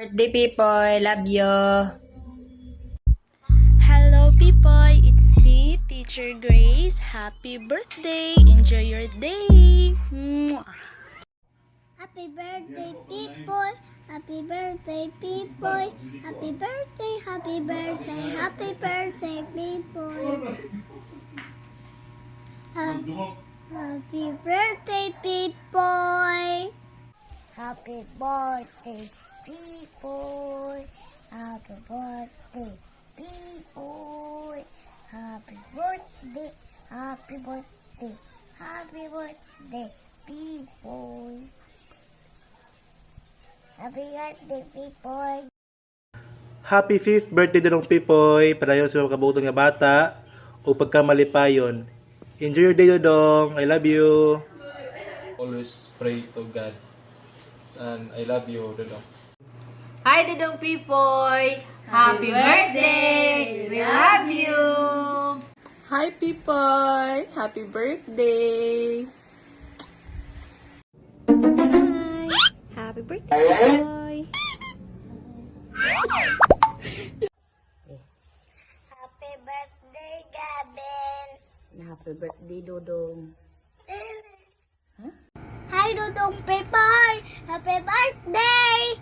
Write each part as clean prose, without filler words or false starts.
Birthday people, love you. Hello people, it's me, Teacher Grace. Happy birthday! Enjoy your day! Mwah! Happy birthday, people! Happy birthday, people! Happy birthday, happy birthday, happy birthday, people! Happy birthday, people! Happy birthday, people! Happy birthday, people! Happy birthday, happy birthday, happy birthday, people! Happy birthday, people! Happy 5th birthday dinong Pipoy, padayon sa mga kabuton nga bata o pagkamalipayon. Enjoy your day, Dodong. I love you. Always pray to God. And I love you, Dodong. Hi, Dudong Pipoy! Happy birthday! We love you! Hi people! Happy birthday! Happy birthday, boy! Happy birthday, Gabin! Happy birthday, Dudong. Hi, Dudong Pipoy! Happy birthday!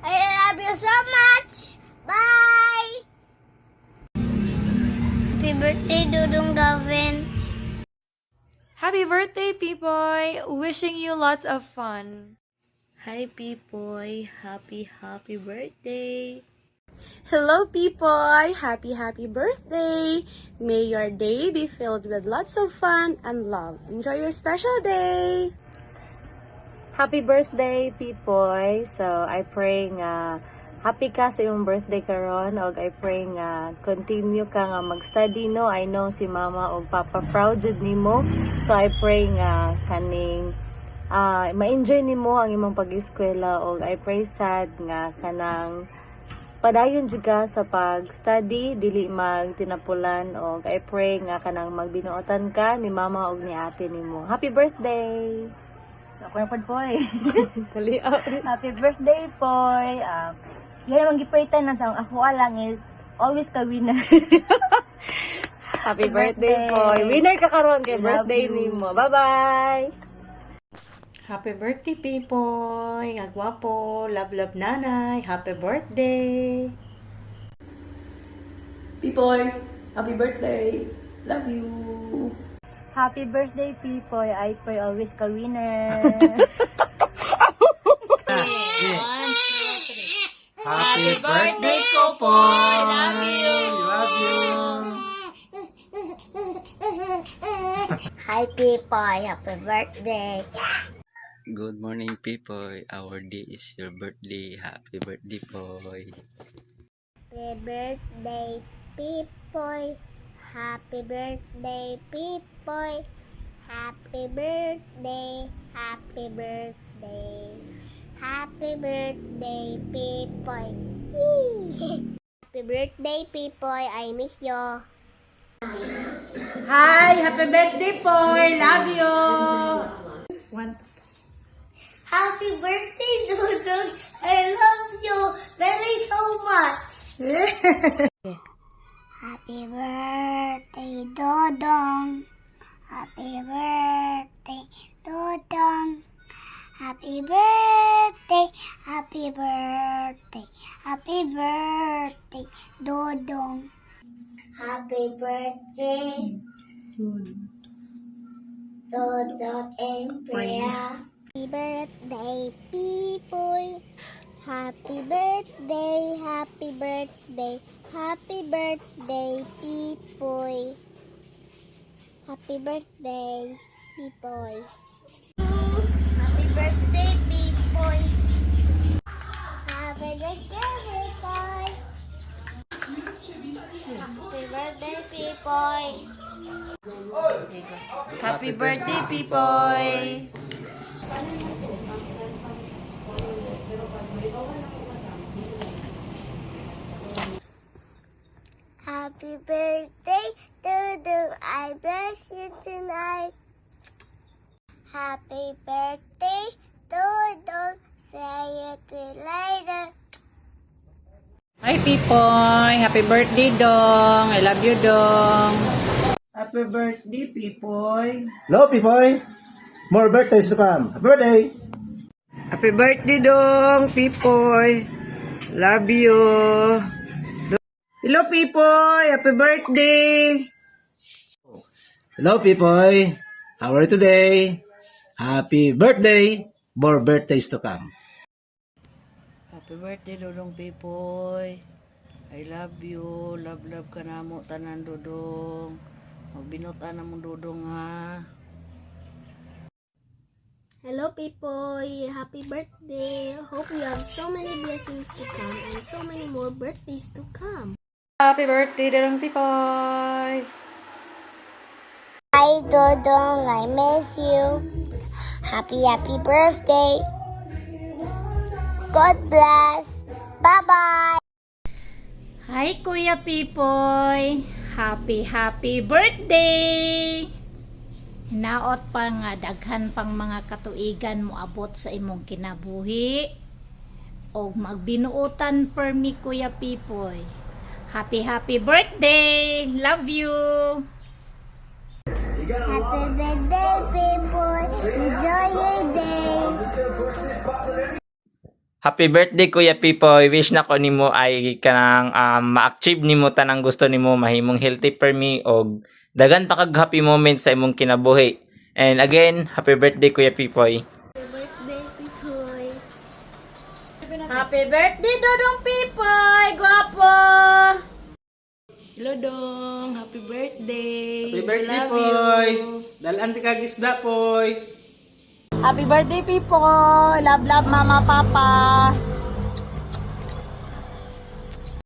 I love you so much! Bye! Happy birthday, Dudong Gavin! Happy birthday people! Wishing you lots of fun! Hi people, happy birthday. Hello people! Happy birthday! May your day be filled with lots of fun and love. Enjoy your special day! Happy birthday people. So I pray nga happy ka sa iyong birthday karon og I pray nga continue ka nga mag-study no. I know si mama og papa proud jud nimo. So I pray nga kaning ma-enjoy nimo ang imong pag-eskwela og I pray sad nga kanang padayon jud ka sa pag-study dili magtinapulan og I pray nga kanang magbinuotan ka ni mama og ni ate nimo. Happy birthday. So, ako na po, Poy. Kaliaw. Happy birthday, Poy. Yan ang gipritan na sa ako alang is always ka winner. Happy birthday po. Winner ka karon kay birthday nimo. Bye-bye. Happy birthday, people! Agwapo, love nanay, happy birthday! Pipoy, happy birthday! Love you! Happy birthday, Pipoy. I pray always ka winner. Happy birthday, Kopoy! Love you! Love you! Hi, Pipoy! Happy birthday! Good morning, people. Our day is your birthday. Happy birthday, boy. Happy birthday, Pipoy! Happy birthday, Pipoy! Happy birthday! Happy birthday! Happy birthday, Pipoy! Happy birthday, Pipoy! I miss you! Hi! Happy birthday, Poy! Love you! Happy birthday, Dudong! I love you very so much! Happy birthday, Dodong! Happy birthday, Dodong! Happy birthday, happy birthday, happy birthday, Dodong! Happy birthday, Dodong and Priya! Happy birthday, people! Happy birthday, happy birthday, happy birthday, people! Happy birthday, people! Happy birthday, people! Happy birthday, people! Happy birthday, people! Happy birthday, Pipoy! Happy birthday, Dudu. I bless you tonight. Happy birthday, Dudu. See you later. Pipoy. Happy birthday, Dong. I love you, Dong. Happy birthday, Pipoy. Hello, Pipoy. More birthdays to come. Happy birthday. Happy birthday, Dong, Pipoy. Love you. Hello, Pipoy. Happy birthday. Hello, Pipoy. How are you today? Happy birthday. More birthdays to come. Happy birthday, Dodong Pipoy. I love you. Love ka na mo, tanan, Dodong. Magbinutan na mo, Dodong, ha. Hello, Pipoy. Happy birthday. Hope you have so many blessings to come and so many more birthdays to come. Happy birthday, Dong Pipoy. Hi, Dodong. I miss you. Happy birthday. God bless. Bye-bye. Hi, Kuya Pipoy. Happy birthday. Hinaot pa nga daghan pang mga katuigan mo abot sa imong kinabuhi. O magbinuotan per mi, Kuya Pipoy. Happy birthday. Love you. Happy birthday, Pipoy. Enjoy your day. Happy birthday Kuya Pipoy. Wish na ko nimo ay kanang ma-achieve nimo tanang gusto nimo, mahimong healthy per me og dagan pa kag happy moment sa imong kinabuhi. And again, happy birthday Kuya Pipoy. Happy birthday, Pipoy. Happy birthday, Dodong Pipoy! Gwapo! Hello, Dong. Happy birthday. Happy birthday, Love Poy. you. Dalan ti kag isda, Poy. Happy birthday, Pipoy. Love, love, mama, papa.